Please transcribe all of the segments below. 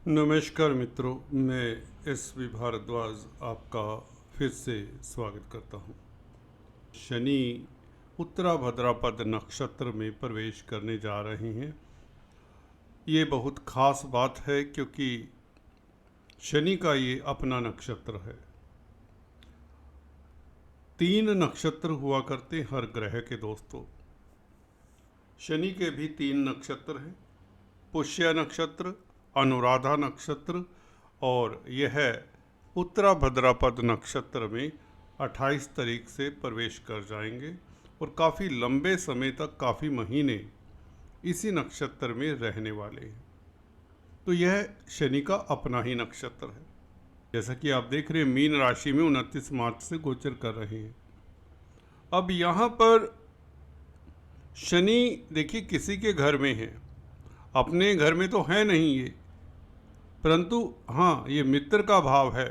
नमस्कार मित्रों, मैं एस.वी. भारद्वाज आपका फिर से स्वागत करता हूँ। शनि उत्तरा भाद्रपद नक्षत्र में प्रवेश करने जा रहे हैं। ये बहुत ख़ास बात है क्योंकि शनि का ये अपना नक्षत्र है। 3 नक्षत्र हुआ करते हर ग्रह के दोस्तों। शनि के भी 3 नक्षत्र हैं, पुष्य नक्षत्र, अनुराधा नक्षत्र और यह उत्तरा भाद्रपद नक्षत्र में 28 तारीख से प्रवेश कर जाएंगे और काफ़ी लंबे समय तक, काफ़ी महीने इसी नक्षत्र में रहने वाले हैं। तो यह शनि का अपना ही नक्षत्र है। जैसा कि आप देख रहे हैं, मीन राशि में 29 मार्च से गोचर कर रहे हैं। अब यहाँ पर शनि देखिए किसी के घर में है, अपने घर में तो है नहीं ये, परंतु हाँ, ये मित्र का भाव है।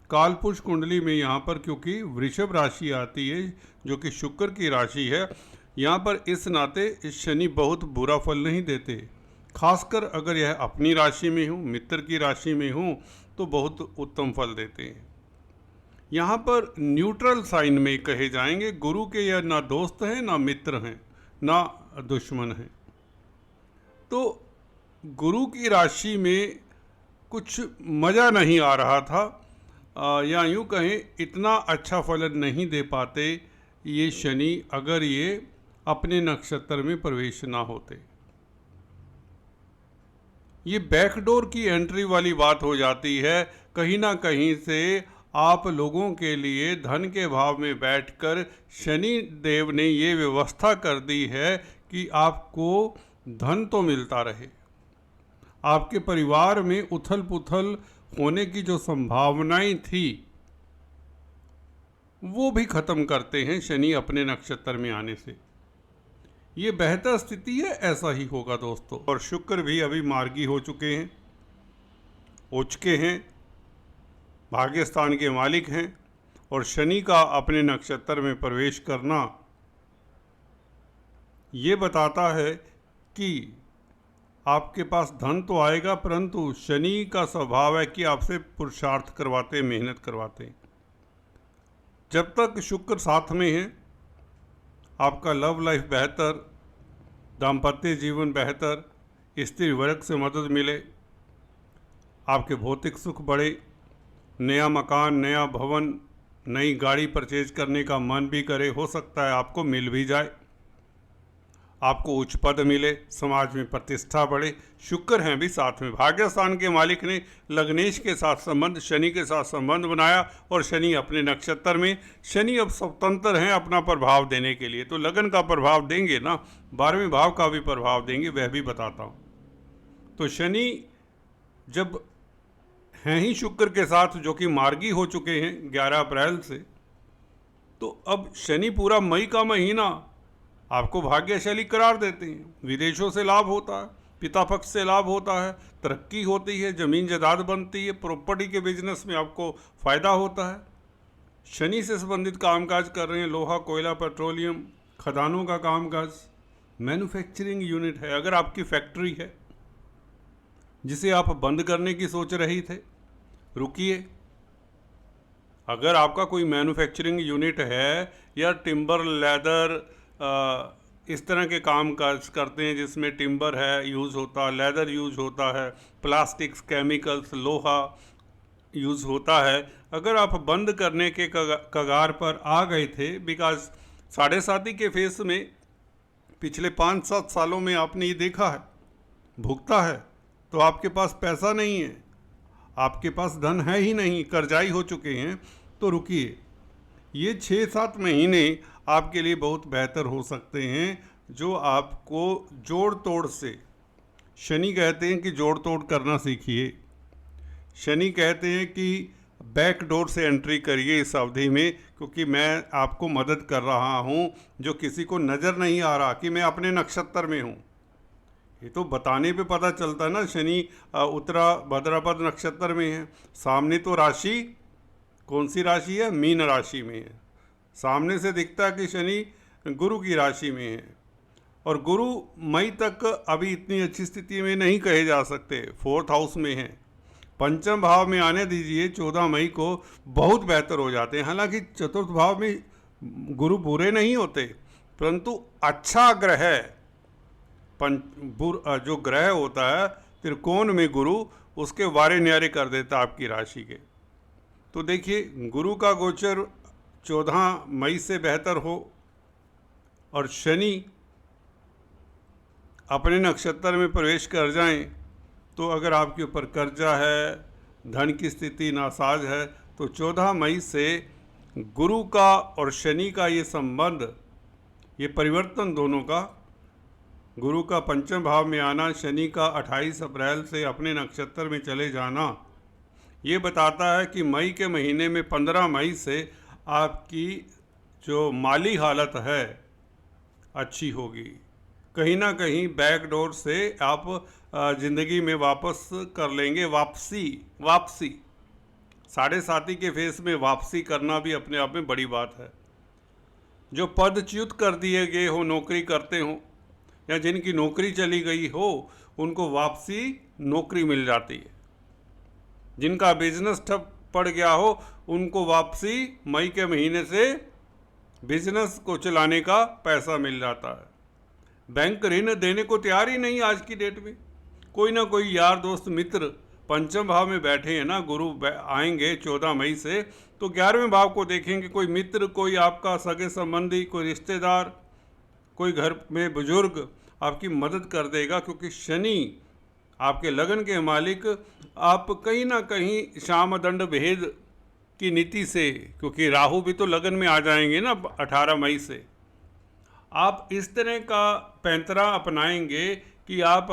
कालपुरुष कुंडली में यहाँ पर क्योंकि वृषभ राशि आती है जो कि शुक्र की राशि है, यहाँ पर इस नाते शनि बहुत बुरा फल नहीं देते। खासकर अगर यह अपनी राशि में हो, मित्र की राशि में हो, तो बहुत उत्तम फल देते हैं। यहाँ पर न्यूट्रल साइन में कहे जाएंगे, गुरु के यह ना दोस्त हैं, ना मित्र हैं, ना दुश्मन हैं। तो गुरु की राशि में कुछ मज़ा नहीं आ रहा था, या यूँ कहें इतना अच्छा फल नहीं दे पाते ये शनि अगर ये अपने नक्षत्र में प्रवेश ना होते। ये बैकडोर की एंट्री वाली बात हो जाती है। कहीं ना कहीं से आप लोगों के लिए धन के भाव में बैठकर शनि देव ने ये व्यवस्था कर दी है कि आपको धन तो मिलता रहे, आपके परिवार में उथल पुथल होने की जो संभावनाएं थी वो भी खत्म करते हैं शनि अपने नक्षत्र में आने से। ये बेहतर स्थिति है, ऐसा ही होगा दोस्तों। और शुक्र भी अभी मार्गी हो चुके हैं, उचके हैं, भाग्यस्थान के मालिक हैं, और शनि का अपने नक्षत्र में प्रवेश करना ये बताता है कि आपके पास धन तो आएगा, परंतु शनि का स्वभाव है कि आपसे पुरुषार्थ करवाते, मेहनत करवाते। जब तक शुक्र साथ में है, आपका लव लाइफ बेहतर, दाम्पत्य जीवन बेहतर, स्त्री वर्ग से मदद मिले, आपके भौतिक सुख बढ़े, नया मकान, नया भवन, नई गाड़ी परचेज करने का मन भी करे, हो सकता है आपको मिल भी जाए, आपको उच्च पद मिले, समाज में प्रतिष्ठा बढ़े। शुक्र हैं भी साथ में। भाग्यस्थान के मालिक ने लग्नेश के साथ संबंध, शनि के साथ संबंध बनाया और शनि अपने नक्षत्र में। शनि अब स्वतंत्र हैं अपना प्रभाव देने के लिए, तो लगन का प्रभाव देंगे ना, 12वें भाव का भी प्रभाव देंगे, वह भी बताता हूँ। तो शनि जब हैं ही शुक्र के साथ, जो कि मार्गी हो चुके हैं 11 अप्रैल से, तो अब शनि पूरा मई का महीना आपको भाग्यशाली करार देते हैं। विदेशों से लाभ होता है, पिता पक्ष से लाभ होता है, तरक्की होती है, ज़मीन जायदाद बनती है, प्रॉपर्टी के बिजनेस में आपको फ़ायदा होता है। शनि से संबंधित कामकाज कर रहे हैं, लोहा, कोयला, पेट्रोलियम, खदानों का कामकाज, मैन्युफैक्चरिंग यूनिट है, अगर आपकी फैक्ट्री है जिसे आप बंद करने की सोच रही थे, रुकिए। अगर आपका कोई मैन्युफैक्चरिंग यूनिट है या टिम्बर, लेदर, इस तरह के काम काज करते हैं जिसमें टिम्बर है यूज़ होता, लेदर यूज़ होता है, प्लास्टिक्स, केमिकल्स, लोहा यूज़ होता है, अगर आप बंद करने के कगार पर आ गए थे, बिकॉज 7.5 के फेस में पिछले 5-7 सालों में आपने ये देखा है, भुगता है, तो आपके पास पैसा नहीं है, आपके पास धन है ही नहीं, कर्जाई हो चुके हैं, तो रुकिए। ये 6-7 महीने आपके लिए बहुत बेहतर हो सकते हैं, जो आपको जोड़ तोड़ से, शनि कहते हैं कि जोड़ तोड़ करना सीखिए। शनि कहते हैं कि बैक डोर से एंट्री करिए इस अवधि में, क्योंकि मैं आपको मदद कर रहा हूं जो किसी को नज़र नहीं आ रहा कि मैं अपने नक्षत्र में हूं। ये तो बताने पे पता चलता है ना, शनि उत्तरा भाद्रपद नक्षत्र में है। सामने तो राशि कौन सी राशि है? मीन राशि में है। सामने से दिखता है कि शनि गुरु की राशि में है, और गुरु मई तक अभी इतनी अच्छी स्थिति में नहीं कहे जा सकते, 4th हाउस में है। पंचम भाव में आने दीजिए, 14 मई को बहुत बेहतर हो जाते हैं। हालांकि चतुर्थ भाव में गुरु बुरे नहीं होते, परंतु अच्छा ग्रह जो ग्रह होता है त्रिकोण में गुरु, उसके वारे न्यारे कर देता आपकी राशि के। तो देखिए, गुरु का गोचर 14 मई से बेहतर हो और शनि अपने नक्षत्र में प्रवेश कर जाएं, तो अगर आपके ऊपर कर्जा है, धन की स्थिति नासाज है, तो 14 मई से गुरु का और शनि का ये संबंध, ये परिवर्तन दोनों का, गुरु का पंचम भाव में आना, शनि का 28 अप्रैल से अपने नक्षत्र में चले जाना, ये बताता है कि मई के महीने में 15 मई से आपकी जो माली हालत है अच्छी होगी। कहीं ना कहीं बैकडोर से आप ज़िंदगी में वापस कर लेंगे वापसी। साढ़े साथी के फेस में वापसी करना भी अपने आप में बड़ी बात है। जो पदच्युत कर दिए गए हो, नौकरी करते हो, या जिनकी नौकरी चली गई हो, उनको वापसी नौकरी मिल जाती है। जिनका बिजनेस ठप पड़ गया हो, उनको वापसी मई के महीने से बिजनेस को चलाने का पैसा मिल जाता है। बैंक ऋण देने को तैयार ही नहीं आज की डेट में। कोई ना कोई यार दोस्त मित्र पंचम भाव में बैठे हैं ना, गुरु आएंगे 14 मई से, तो 11वें भाव को देखेंगे। कोई मित्र, कोई आपका सगे संबंधी, कोई रिश्तेदार, कोई घर में बुजुर्ग आपकी मदद कर देगा, क्योंकि शनि आपके लगन के मालिक, आप कहीं ना कहीं श्याम दंड भेद की नीति से, क्योंकि राहु भी तो लगन में आ जाएंगे ना 18 मई से, आप इस तरह का पैंतरा अपनाएंगे कि आप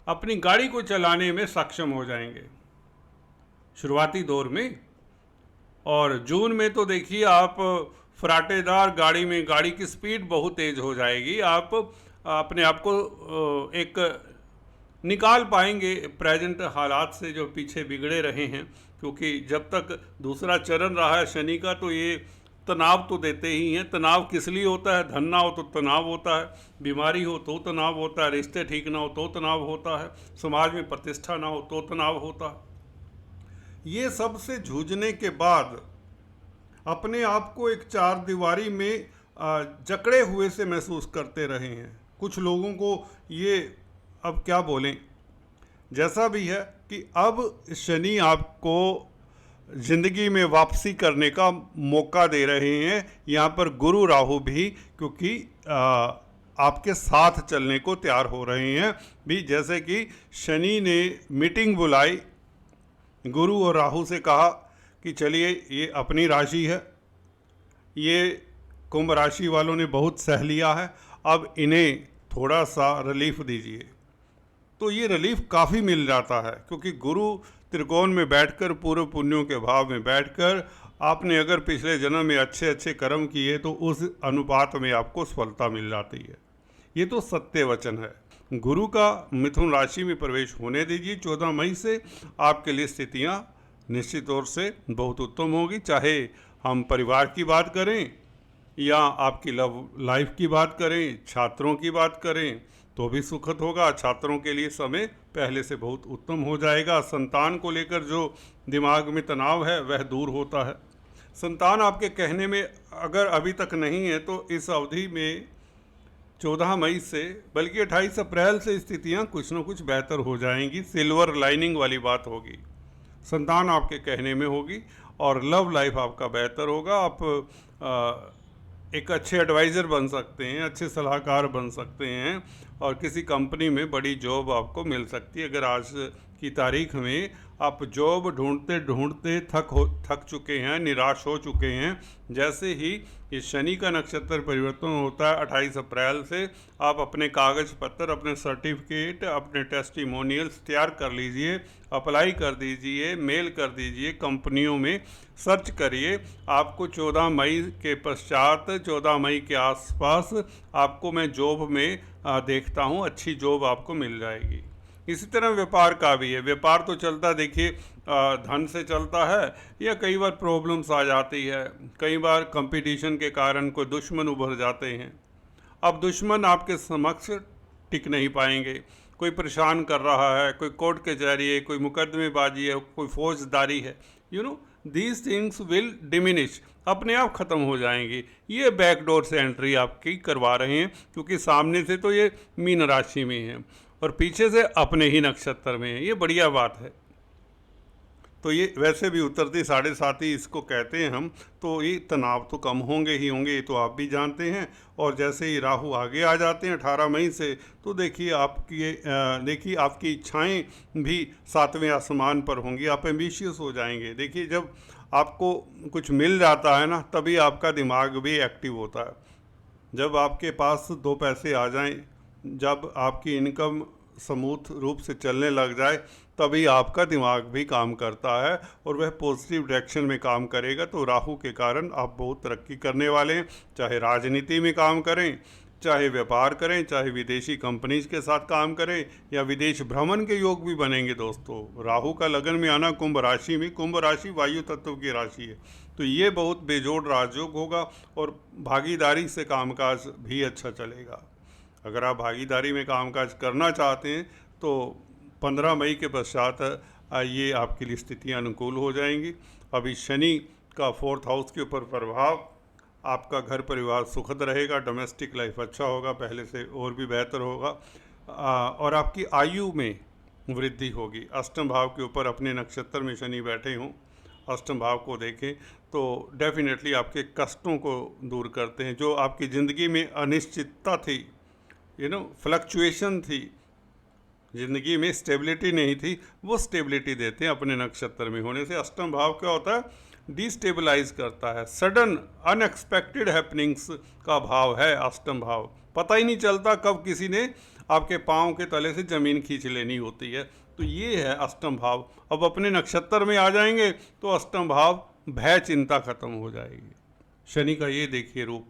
अपनी गाड़ी को चलाने में सक्षम हो जाएंगे शुरुआती दौर में। और जून में तो देखिए, आप फराटेदार गाड़ी की स्पीड बहुत तेज़ हो जाएगी। आप अपने आप को एक निकाल पाएंगे प्रेजेंट हालात से जो पीछे बिगड़े रहे हैं, क्योंकि जब तक दूसरा चरण रहा है शनि का, तो ये तनाव तो देते ही हैं। तनाव किस लिए होता है? धन ना हो तो तनाव होता है, बीमारी हो तो तनाव होता है, रिश्ते ठीक ना हो तो तनाव होता है, समाज में प्रतिष्ठा ना हो तो तनाव होता है। ये सब से जूझने के बाद अपने आप को एक चार दीवारी में जकड़े हुए से महसूस करते रहे हैं। कुछ लोगों को ये, अब क्या बोलें, जैसा भी है कि अब शनि आपको ज़िंदगी में वापसी करने का मौका दे रहे हैं। यहाँ पर गुरु राहु भी, क्योंकि आपके साथ चलने को तैयार हो रहे हैं भी। जैसे कि शनि ने मीटिंग बुलाई, गुरु और राहु से कहा कि चलिए, ये अपनी राशि है, ये कुंभ राशि वालों ने बहुत सह लिया है, अब इन्हें थोड़ा सा रिलीफ दीजिए। तो ये रिलीफ काफ़ी मिल जाता है, क्योंकि गुरु त्रिकोण में बैठकर, पूर्व पुण्यों के भाव में बैठकर, आपने अगर पिछले जन्म में अच्छे अच्छे कर्म किए तो उस अनुपात में आपको सफलता मिल जाती है। ये तो सत्य वचन है। गुरु का मिथुन राशि में प्रवेश होने दीजिए 14 मई से। आपके लिए स्थितियाँ निश्चित तौर से बहुत उत्तम होगी। चाहे हम परिवार की बात करें या आपकी लव लाइफ की बात करें, छात्रों की बात करें, तो भी सुखद होगा। छात्रों के लिए समय पहले से बहुत उत्तम हो जाएगा। संतान को लेकर जो दिमाग में तनाव है वह दूर होता है। संतान आपके कहने में अगर अभी तक नहीं है, तो इस अवधि में 14 मई से, बल्कि 28 अप्रैल से स्थितियां कुछ न कुछ बेहतर हो जाएंगी। सिल्वर लाइनिंग वाली बात होगी, संतान आपके कहने में होगी और लव लाइफ आपका बेहतर होगा। आप एक अच्छे एडवाइज़र बन सकते हैं, अच्छे सलाहकार बन सकते हैं और किसी कंपनी में बड़ी जॉब आपको मिल सकती है। अगर आज की तारीख में आप जॉब ढूंढते ढूंढते थक चुके हैं, निराश हो चुके हैं, जैसे ही ये शनि का नक्षत्र परिवर्तन होता है 28 अप्रैल से, आप अपने कागज़ पत्र, अपने सर्टिफिकेट, अपने टेस्टिमोनियल्स तैयार कर लीजिए, अप्लाई कर दीजिए, मेल कर दीजिए, कंपनियों में सर्च करिए। आपको 14 मई के पश्चात, 14 मई के आसपास आपको मैं जॉब में देखता हूँ, अच्छी जॉब आपको मिल जाएगी। इसी तरह व्यापार का भी है। व्यापार तो चलता, देखिए, धन से चलता है या कई बार प्रॉब्लम्स आ जाती है, कई बार कंपटीशन के कारण कोई दुश्मन उभर जाते हैं। अब दुश्मन आपके समक्ष टिक नहीं पाएंगे। कोई परेशान कर रहा है, कोई कोर्ट कचहरी है, कोई मुकदमेबाजी है, कोई फौजदारी है, दीज थिंग्स विल डिमिनिश, अपने आप ख़त्म हो जाएंगी। ये बैकडोर से एंट्री आपकी करवा रहे हैं, क्योंकि सामने से तो ये मीन राशि में है और पीछे से अपने ही नक्षत्र में है। ये बढ़िया बात है। तो ये वैसे भी उतरती 7.5 इसको कहते हैं हम, तो ये तनाव तो कम होंगे ही होंगे, ये तो आप भी जानते हैं। और जैसे ही राहु आगे आ जाते हैं 18 मई से, तो देखिए आपकी इच्छाएं भी 7वें आसमान पर होंगी, आप एम्बिशियस हो जाएंगे। देखिए जब आपको कुछ मिल जाता है ना, तभी आपका दिमाग भी एक्टिव होता है। जब आपके पास 2 पैसे आ जाएं, जब आपकी इनकम स्मूथ रूप से चलने लग जाए, तभी आपका दिमाग भी काम करता है और वह पॉजिटिव डायरेक्शन में काम करेगा। तो राहु के कारण आप बहुत तरक्की करने वाले हैं, चाहे राजनीति में काम करें, चाहे व्यापार करें, चाहे विदेशी कंपनीज के साथ काम करें, या विदेश भ्रमण के योग भी बनेंगे। दोस्तों, राहु का लगन में आना कुंभ राशि में, कुंभ राशि वायु तत्व की राशि है, तो ये बहुत बेजोड़ राजयोग होगा और भागीदारी से कामकाज भी अच्छा चलेगा। अगर आप भागीदारी में कामकाज करना चाहते हैं तो 15 मई के पश्चात ये आपके लिए स्थितियाँ अनुकूल हो जाएंगी। अभी शनि का 4th हाउस के ऊपर प्रभाव, आपका घर परिवार सुखद रहेगा, डोमेस्टिक लाइफ अच्छा होगा, पहले से और भी बेहतर होगा, और आपकी आयु में वृद्धि होगी। अष्टम भाव के ऊपर अपने नक्षत्र में शनि बैठे हों, अष्टम भाव को देखें तो डेफिनेटली आपके कष्टों को दूर करते हैं। जो आपकी ज़िंदगी में अनिश्चितता थी, फ्लक्चुएशन थी, ज़िंदगी में स्टेबिलिटी नहीं थी, वो स्टेबिलिटी देते हैं अपने नक्षत्र में होने से। अष्टम भाव क्या होता है? डिस्टेबलाइज करता है, सडन अनएक्सपेक्टेड हैपनिंग्स का भाव है अष्टम भाव। पता ही नहीं चलता कब किसी ने आपके पाँव के तले से ज़मीन खींच लेनी होती है। तो ये है अष्टम भाव। अब अपने नक्षत्र में आ जाएंगे तो अष्टम भाव भय चिंता खत्म हो जाएगी। शनि का ये देखिए रूप,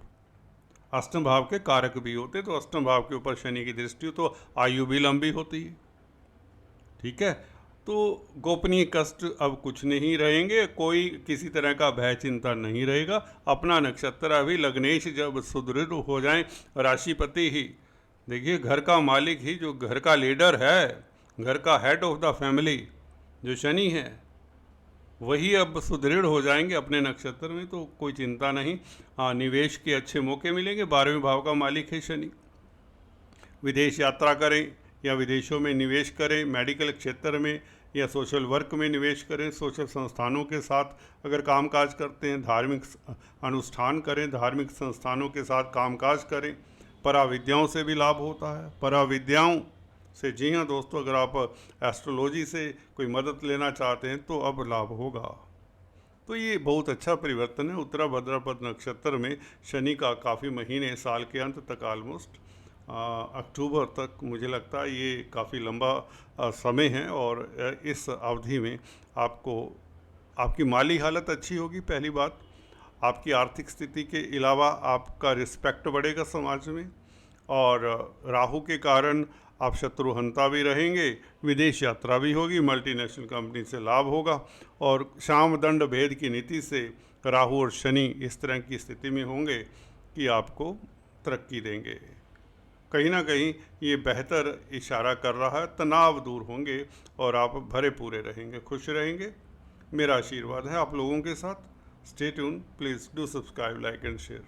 अष्टम भाव के कारक भी होते, तो अष्टम भाव के ऊपर शनि की दृष्टि हो तो आयु भी लंबी होती है। ठीक है, तो गोपनीय कष्ट अब कुछ नहीं रहेंगे, कोई किसी तरह का भय चिंता नहीं रहेगा। अपना नक्षत्र अभी लग्नेश जब सुदृढ़ हो जाएं, राशिपति ही, देखिए घर का मालिक ही, जो घर का लीडर है, घर का हेड ऑफ द फैमिली जो शनि है, वही अब सुदृढ़ हो जाएंगे अपने नक्षत्र में, तो कोई चिंता नहीं। हाँ, निवेश के अच्छे मौके मिलेंगे। 12वें भाव का मालिक है शनि। विदेश यात्रा करें या विदेशों में निवेश करें, मेडिकल क्षेत्र में या सोशल वर्क में निवेश करें, सोशल संस्थानों के साथ अगर कामकाज करते हैं, धार्मिक अनुष्ठान करें, धार्मिक संस्थानों के साथ कामकाज करें। पराविद्याओं से भी लाभ होता है, पराविद्याओं से। जी हाँ दोस्तों, अगर आप एस्ट्रोलॉजी से कोई मदद लेना चाहते हैं तो अब लाभ होगा। तो ये बहुत अच्छा परिवर्तन है। उत्तरा भाद्रपद नक्षत्र में शनि का काफ़ी महीने, साल के अंत तक ऑलमोस्ट अक्टूबर तक, मुझे लगता है ये काफ़ी लंबा समय है। और इस अवधि में आपकी माली हालत अच्छी होगी। पहली बात, आपकी आर्थिक स्थिति के अलावा आपका रिस्पेक्ट बढ़ेगा समाज में, और राहु के कारण आप शत्रुहंता भी रहेंगे, विदेश यात्रा भी होगी, मल्टीनेशनल कंपनी से लाभ होगा, और शाम दंड भेद की नीति से राहु और शनि इस तरह की स्थिति में होंगे कि आपको तरक्की देंगे। कहीं ना कहीं ये बेहतर इशारा कर रहा है, तनाव दूर होंगे और आप भरे पूरे रहेंगे, खुश रहेंगे। मेरा आशीर्वाद है आप लोगों के साथ। Stay tune, please do subscribe, like and share.